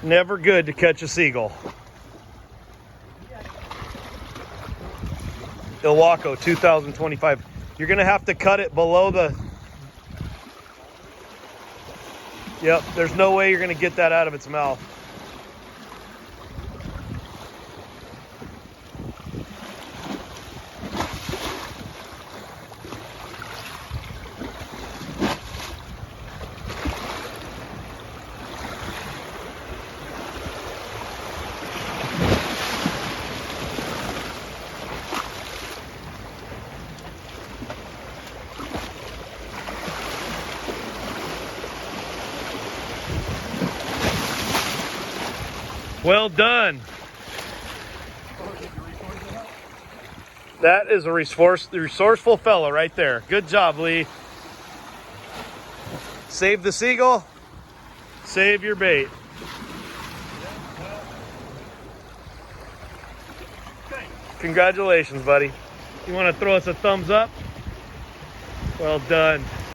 Never good to catch a seagull. Ilwaco 2025. You're gonna have to cut it below the. Yep, there's no way you're gonna get that out of its mouth. Well done. That is a resourceful fella right there. Good job, Lee. Save the seagull, save your bait. Congratulations, buddy. You want to throw us a thumbs up? Well done.